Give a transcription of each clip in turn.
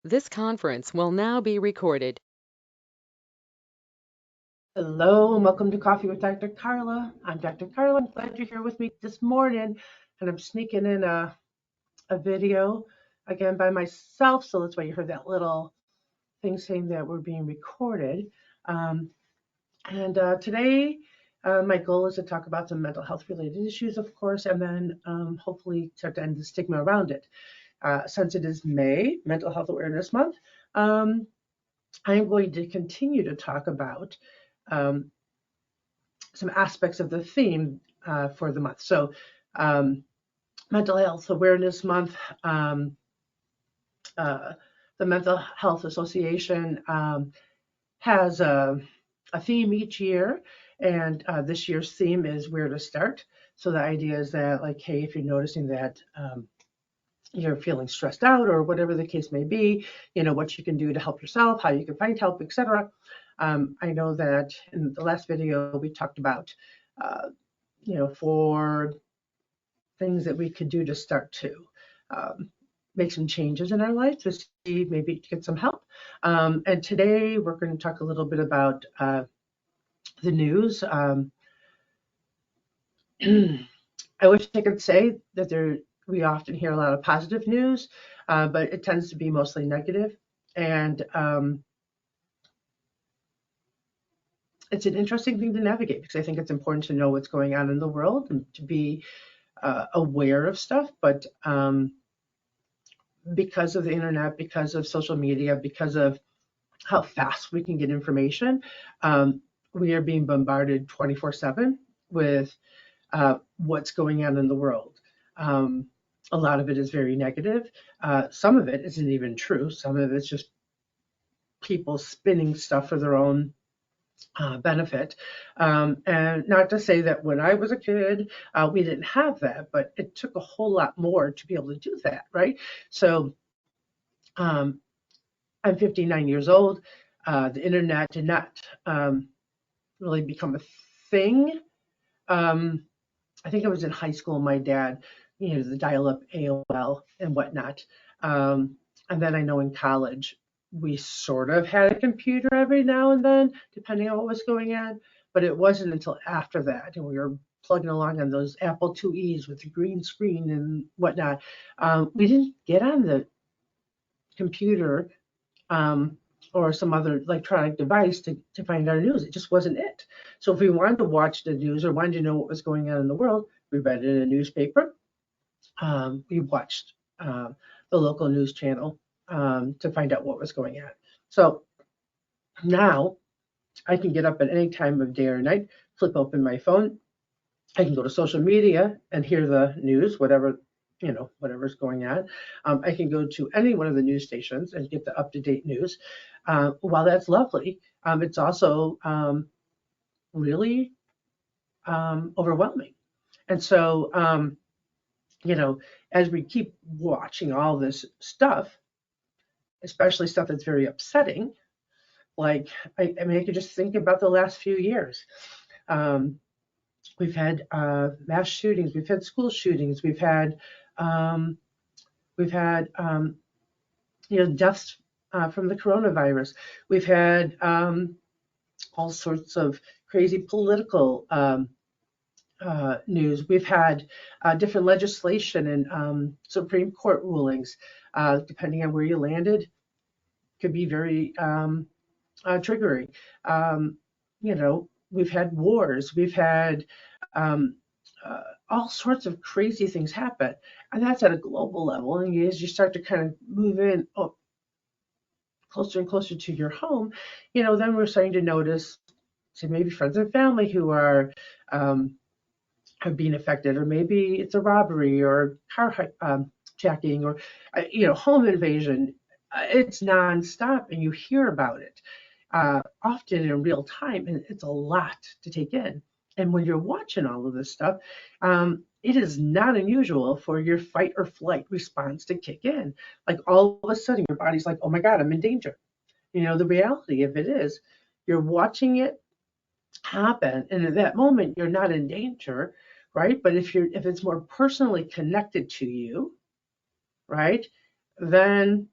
This conference will now be recorded. Hello and welcome to Coffee with Dr. Carla. I'm Dr. Carla. I'm glad you're here with me this morning, and I'm sneaking in a video again by myself, so that's why you heard that little thing saying that we're being recorded. Today, my goal is to talk about some mental health related issues, of course, and then hopefully start to end the stigma around it. Since it is May, Mental Health Awareness Month, I'm going to continue to talk about some aspects of the theme for the month. So, Mental Health Awareness Month, the Mental Health Association has a theme each year, and this year's theme is where to start. So the idea is that, like, hey, if you're noticing that you're feeling stressed out or whatever the case may be, you know, what you can do to help yourself, how you can find help, etc. I know that in the last video we talked about, you know, 4 things that we could do to start to make some changes in our life to see, maybe to get some help. And today we're going to talk a little bit about the news. I wish I could say that we often hear a lot of positive news, but it tends to be mostly negative. And it's an interesting thing to navigate because I think it's important to know what's going on in the world and to be aware of stuff. But because of the internet, because of social media, because of how fast we can get information, we are being bombarded 24/7 with what's going on in the world. A lot of it is very negative. Some of it isn't even true. Some of it's just people spinning stuff for their own benefit. And not to say that when I was a kid, we didn't have that, but it took a whole lot more to be able to do that, right? So I'm 59 years old. The internet did not really become a thing. I think I was in high school. My dad, you know, the dial-up AOL and whatnot. And then I know in college, we sort of had a computer every now and then, depending on what was going on. But it wasn't until after that, and we were plugging along on those Apple IIe's with the green screen and whatnot. We didn't get on the computer or some other electronic device to find our news. It just wasn't it. So if we wanted to watch the news or wanted to know what was going on in the world, we read it in a newspaper. We watched the local news channel to find out what was going on. So now I can get up at any time of day or night, flip open my phone. I can go to social media and hear the news, whatever, you know, whatever's going on. I can go to any one of the news stations and get the up-to-date news. While that's lovely, it's also really overwhelming. And so, you know, as we keep watching all this stuff, especially stuff that's very upsetting, like, I mean, I could just think about the last few years. We've had mass shootings, we've had school shootings, we've had you know, deaths from the coronavirus. We've had all sorts of crazy political news. We've had different legislation and Supreme Court rulings, depending on where you landed, could be very triggering. You know, we've had wars, we've had all sorts of crazy things happen, and that's at a global level. And as you start to kind of move in closer and closer to your home, you know, then we're starting to notice, so maybe friends and family who are being affected, or maybe it's a robbery or car jacking or you know, home invasion. It's nonstop, and you hear about it often in real time, and it's a lot to take in. And when you're watching all of this stuff, it is not unusual for your fight or flight response to kick in. Like, all of a sudden, your body's like, "Oh my God, I'm in danger." You know, the reality of it is, you're watching it happen, and at that moment, you're not in danger, right? But if it's more personally connected to you, right, then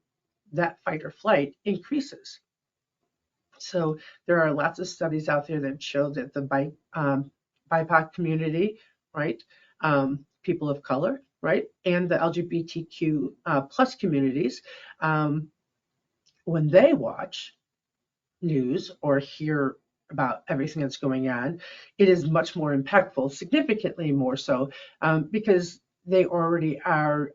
that fight or flight increases. So there are lots of studies out there that show that the BIPOC community, right, people of color, right, and the LGBTQ plus communities, when they watch news or hear about everything that's going on, it is much more impactful, significantly more so, because they already are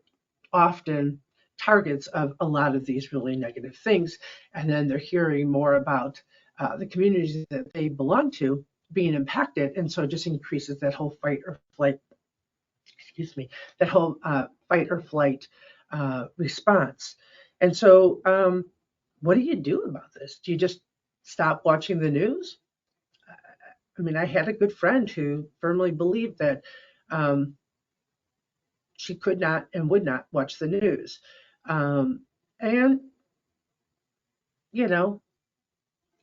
often targets of a lot of these really negative things. And then they're hearing more about the communities that they belong to being impacted. And so it just increases that whole fight or flight, that whole fight or flight response. And so what do you do about this? Do you just stop watching the news? I mean, I had a good friend who firmly believed that she could not and would not watch the news. And, you know,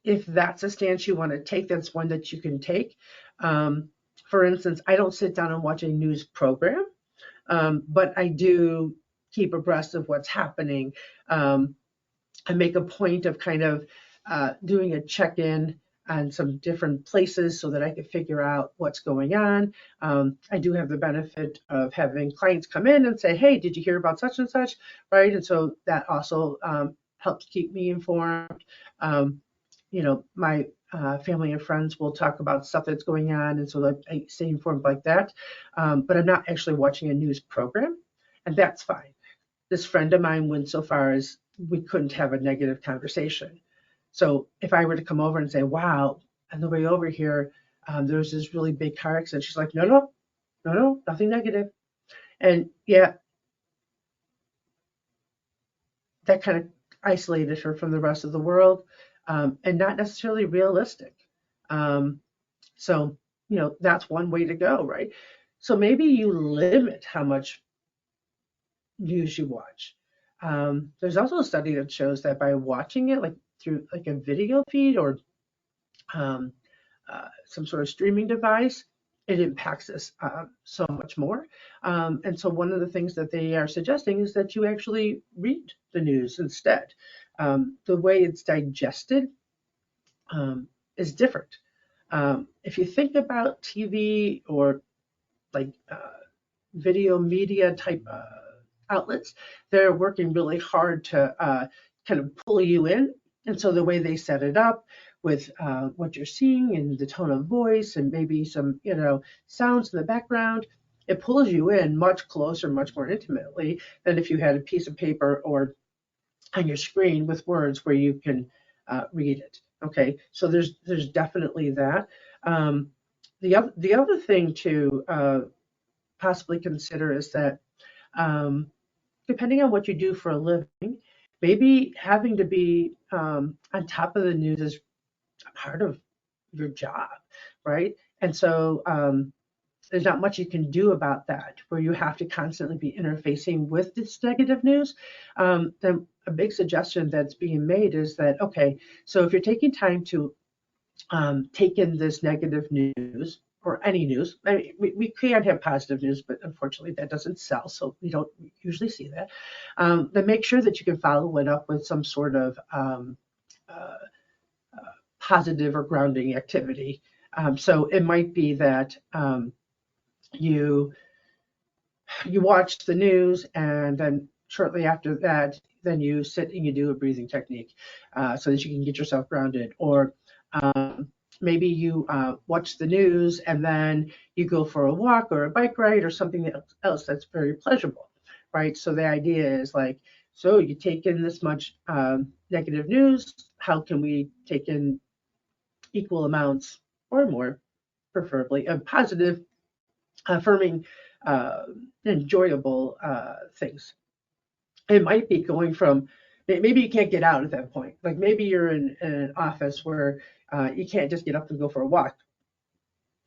if that's a stance you want to take, that's one that you can take. For instance, I don't sit down and watch a news program, but I do keep abreast of what's happening. I make a point of kind of doing a check-in on some different places so that I can figure out what's going on. I do have the benefit of having clients come in and say, hey, did you hear about such and such, right? And so that also helps keep me informed. My family and friends will talk about stuff that's going on, and so that I stay informed like that. But I'm not actually watching a news program, and that's fine. This friend of mine went so far as we couldn't have a negative conversation. So if I were to come over and say, wow, on the way over here, there's this really big car accident, she's like, no, nothing negative. And yeah, that kind of isolated her from the rest of the world, and not necessarily realistic. So, that's one way to go, right? So maybe you limit how much news you watch. There's also a study that shows that by watching it like through like a video feed or some sort of streaming device, it impacts us so much more. And so one of the things that they are suggesting is that you actually read the news instead. The way it's digested is different. If you think about TV or like video media type outlets, they're working really hard to kind of pull you in. And so the way they set it up with what you're seeing and the tone of voice and maybe some, sounds in the background, it pulls you in much closer, much more intimately than if you had a piece of paper or on your screen with words where you can read it. Okay, so there's definitely that. The other thing to possibly consider is that depending on what you do for a living, maybe having to be on top of the news is a part of your job, right? And so there's not much you can do about that, where you have to constantly be interfacing with this negative news. Then a big suggestion that's being made is that, okay, so if you're taking time to take in this negative news, or any news. I mean, we can have positive news, but unfortunately that doesn't sell, so we don't usually see that. Then make sure that you can follow it up with some sort of positive or grounding activity. So it might be that you watch the news, and then shortly after that, then you sit and you do a breathing technique so that you can get yourself grounded. Or maybe you watch the news and then you go for a walk or a bike ride or something else that's very pleasurable, right? So the idea is like, so you take in this much negative news, how can we take in equal amounts or more, preferably, of positive, affirming, enjoyable things? It might be going from, maybe you can't get out at that point. Like maybe you're in an office where you can't just get up and go for a walk.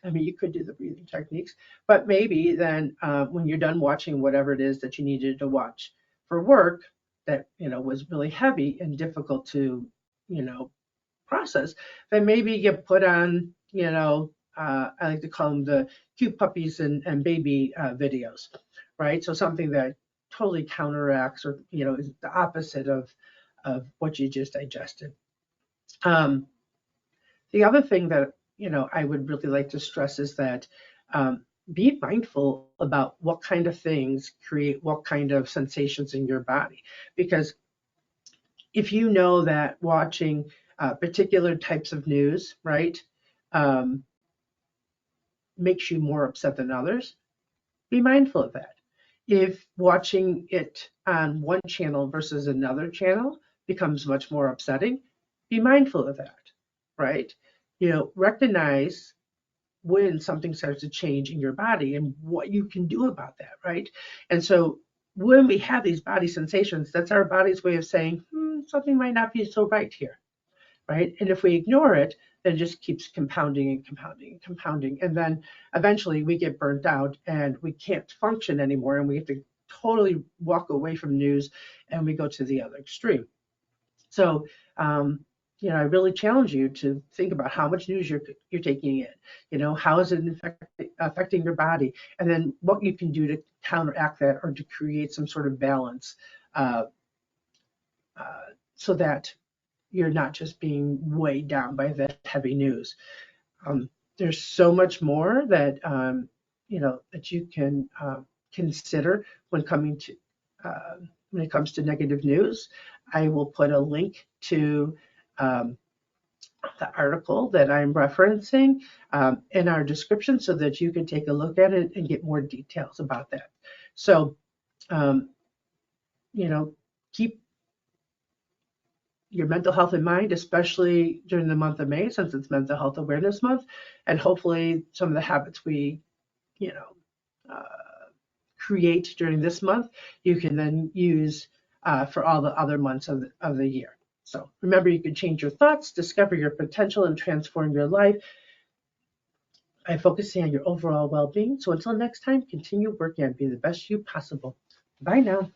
I mean, you could do the breathing techniques, but maybe then when you're done watching whatever it is that you needed to watch for work that, was really heavy and difficult to, process, then maybe you put on, I like to call them the cute puppies and baby videos, right? So something that totally counteracts or, is the opposite of of what you just digested. The other thing that I would really like to stress is that be mindful about what kind of things create what kind of sensations in your body, because if you know that watching particular types of news, right, makes you more upset than others, be mindful of that. If watching it on one channel versus another channel becomes much more upsetting, be mindful of that, right? Recognize when something starts to change in your body and what you can do about that, right? And so when we have these body sensations, that's our body's way of saying, something might not be so right here, right? And if we ignore it, then it just keeps compounding and compounding and compounding. And then eventually we get burnt out and we can't function anymore, and we have to totally walk away from news and we go to the other extreme. So, I really challenge you to think about how much news you're taking in. How is it affecting your body, and then what you can do to counteract that or to create some sort of balance, so that you're not just being weighed down by that heavy news. There's so much more that that you can consider when it comes to negative news. I will put a link to the article that I'm referencing in our description so that you can take a look at it and get more details about that. So, keep your mental health in mind, especially during the month of May, since it's Mental Health Awareness Month, and hopefully some of the habits we, create during this month, you can then use for all the other months of the year. So remember, you can change your thoughts, discover your potential, and transform your life by focusing on your overall well-being. So until next time, continue working on being the best you possible. Bye now.